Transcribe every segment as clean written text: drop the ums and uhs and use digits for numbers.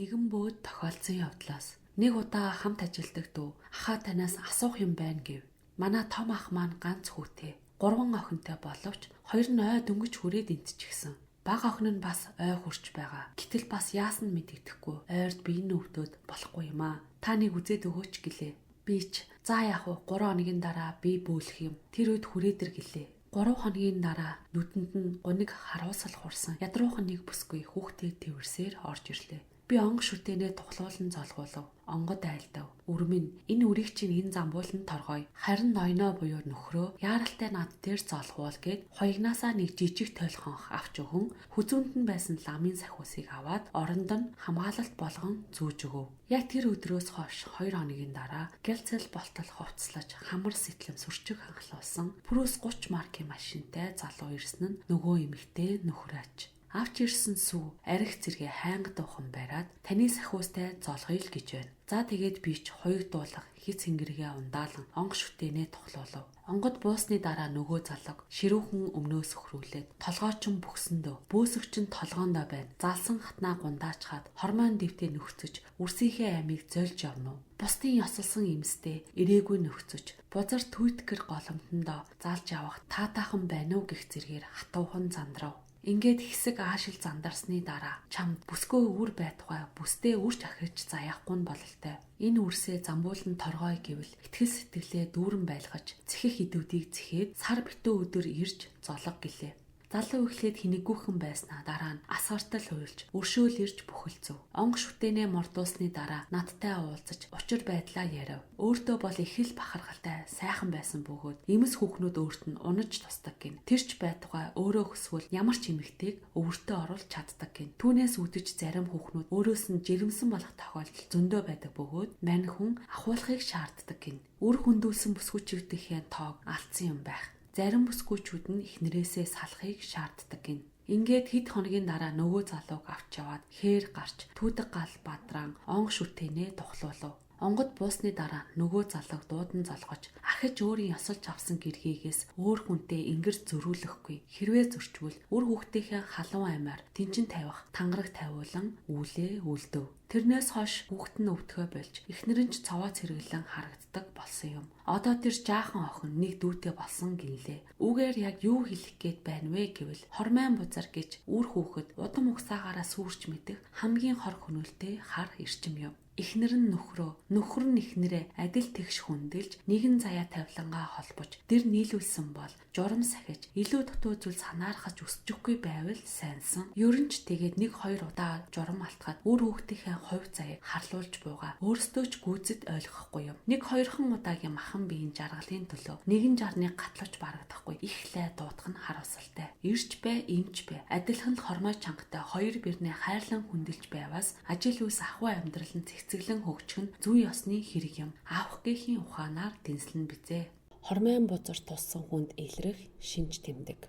Нэгэн бөөд тохиолдсон явдлаас нэг удаа хамт ажилдаг дүү ахаа танаас асуух юм байна гэв. Манай том ах маань ганц хүүтэй. 3 охинтой боловч 2 нь ой дөнгөж хүрээд энтчихсэн. Бага охин нь бас ой хурч байгаа. Гэтэл бас яасан мэдэгдэхгүй. Ойрд биений өвдөд болохгүй юм аа. Та нэг үзээд өгөөч гэлээ. Би ч за яах вэ 3 хоногийн дараа би бөөлөх юм. Тэр үед хүрээдэр гэлээ. 3 хоногийн дараа нүдэнд нь гуниг харуулсал хурсан. Ядруухан нэг бүсгүй хүүхдээ тэрсээр орж ирлээ. Би онго шүтэнэ тухлуулан золгуулав. Онгод айлдав. Үрмэн энэ үрийг чинь энэ замбууланд торгоё. Харин ноёноо буюу нөхрөө яаралтай над дээр золгуул гэд хоёгнаасаа нэг жижиг тойлхонх авч өгөн хүзүүнд нь байсан ламын сахиусыг аваад оронд нь хамгаалалт болгон зүүж өгөв. Яг тэр өдрөөс хойш 2 хоногийн дараа гэлцэл болтол хувцлаж хамар сэтлэм сүрчиг ханхлуулсан пүрүүс 30 маркийн машинтай залуу ирсэн нь нөгөө эмэгтэй нөхрөөч. Авч ирсэн сүү арх зэрэгэ хайнга дуухан бариад таны сахиустай золгоё л гэж байна. За тэгээд би ч хоёуг дуулах хит цэнгэргээ ундаалan онго шүтэнэ тухлуулав. Онгод буусны дараа нөгөө залга ширүүхэн өмнөөс өхрүүлээд толгойчин бүхсэндөө бөөсөгчин толгоондоо байна. Залсан хатнаа гундаачхаад хормон дэвтээ нөхцөж үрсийнхээ амийг зольж явна уу. Бусдын ёсолсон имстэй ирээгүй нөхцөж бузар түүтгэр голомтондоо залж явах таатаахан байна уу гэх зэргээр хатуухан зандрав. Ингээд хэсэг аашил зандарсны дараа чамд бүсгүй үр байтугай бүсдээ үрч ахиж заяахгүй нь бололтой. Энэ үрсээ замбуулан торгоё гэвэл итгэл сэтгэлээ дүүрэн байлгаж цэхэх идүүдийг цэхээд сар битүү өдөр ирж золго гэлээ. Залуу эхлээд хинэггүйхэн байснаа дараа нь асгартал хуйлж өршөөл ирж бүхэлцв. Онго шүтэнэ мордуулсны дараа надтай уулзаж учир байдлаа ярив. Өөртөө бол их л бахархалтай сайхан байсан бөгөөд эмэс хүүхнүүд өөрт нь унаж тусдаг гин. Тэрч байтугай өөрөө хүсвэл ямар ч эмэгтэйг өвөртөө оруулж чаддаг гин. Түүнээс үдэж зарим хүүхнүүд өөрөөс нь жирэмсэн болох тохиолдол зөндөө байдаг бөгөөд мань хүн ахуулахыг шаарддаг гин. Үр хүндүүлсэн бүсгүйчүүдийн тоог алдсан юм байх. Зарим бүсгүйчүүд нь эхнэрээсээ салахыг шаарддаг гин. Ингээд хэд хоногийн дараа нөгөө залууг авч яваад хээр гарч түүдэг гал бадран онго шүтэнэ тухлуулав. Онгод буусны дараа нөгөө залууг дуудан золгож ахиж өөрийн ёсолж авсан гэрхийгээс өөр хүнтэй ингэр зөрүүлэхгүй. Хэрвээ зөрчвөл үр хүүхдийнхээ халуун аймаар тэнцэн тавих тангараг тавиулан үүлээ үлдэв. Тэрнээс хойш хүүхэд нь өвдгөө болж эхнэр нь ч цаваа цэргэлэн харагддаг болсон юм. Одоо тэр жаахан охин нэг дүүтэй болсон гинлээ. Үгээр яг юу хэлэх гээд байна вэ гэвэл хормайн бузар гэж үр хүүхэд удам угсаагаараа сүрч мэдэх хамгийн хор хөнөөлтэй хар эрчим юм. Эхнэр нь нөхрөө, нөхөр нь эхнэрээ адил тэгш хүндэлж нэгэн заяа тавилангаа холбож дэр нийлүүлсэн бол журам сахиж илүү дутуу зүйл санаарахж өсчихгүй байвал сайнсан. Ерөн ч тэгээд 1-2 удаа журам алтгаад үр хүүхдийнхээ хувь заяаг харлуулж буугаа өөрсдөө ч гүйцэд ойлгохгүй юм. 1-2хан удаагийн махан биеийн жаргалын төлөө нэгэн жарныг гатлууч барагдахгүй их лай дуудах нь харамсалтай. Ирж бай, эмч бай. Адилхан л хормой чангатай 2 бирнээ хайрлан хүндэлж байваас ажил үс ахуй амьдрал нь цэгцэглэн хөгжих нь зүй ёсны хэрэг юм. Аавах гээхийн ухаанаар дэнслэн бизээ. Хормайн бузар туссан хүнд илрэх шинж тэмдэг.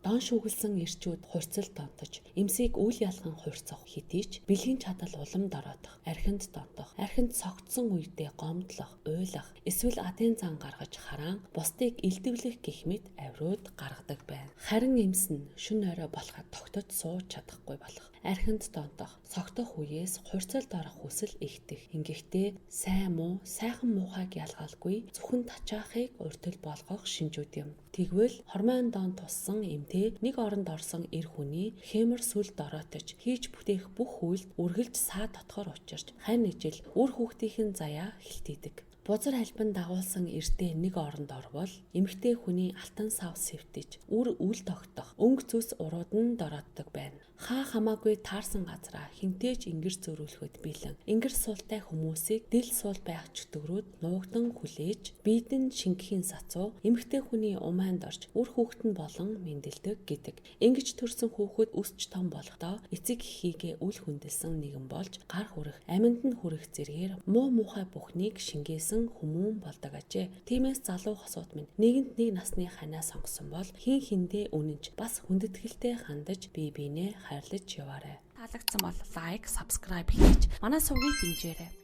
Дон шүглсэн ирчүүд хурцл донтож, эмсийг үл ялхан хурцах хэдий ч бэлгийн чадал улам дороодох, архинд донтох, архинд согтсон үедээ гомдлох, уйлах, эсвэл адын зан гаргаж хараан, бусдыг илдэвлэх гэх мэт авируд гаргадаг байна. Харин эмс нь шүн орой болоход тогтож сууж чадахгүй болох, архинд донтох, согтох үеэс хурцлд орох хүсэл ихтэх. Ингэхдээ сайн муу, сайхан муухайг ялгаалгүй зөвхөн тачаахыг урьдчил болгох шинжүүд юм. Тэгвэл хормон дон туссан эмтэй нэг оронд орсон эр хүний хэмэр сүл дороотож хийж бүтээх бүх үйлд үргэлж саа дотгоор учирч хань ижил үр хүүхдийн заяа хилтийдэг. Бузар албан дагуулсан эртээ нэг оронд орвол эмэгтэй хүний алтан сав сэвтэж үр үл тогтох өнгө зүс урууд нь дорооддог байна. Хаа хамаагүй таарсан газраа хинтээж ингэр зөрүүлэхэд бэлэн ингэр суултай хүмүүсийг дэл суул байх чөтгөрүүд нуугдан хүлээж биедэн шингэхийн сацуу эмэгтэй хүний умайнд орж үр хүүхэд нь болон мэндэлдэг гэдэг. Ингэж төрсэн хүүхэд өсч том болохдоо эцэг эхийгээ үл хүндэлсэн нэгэн болж гар хүрэх аминд нь хүрэх зэргээр муу муухай бүхнийг шингээсэн хүмүүн болдог ажээ. Тиймээс залуу хосууд минь нэгэнт нэг насны ханаа сонгосон бол хин хиндээ үнэнч бас хүндэтгэлтэй хандаж бие биенээ хайрлаж яваарай. Таалагдсан бол лайк, subscribe хийж манай сувгийг дэмжээрэй.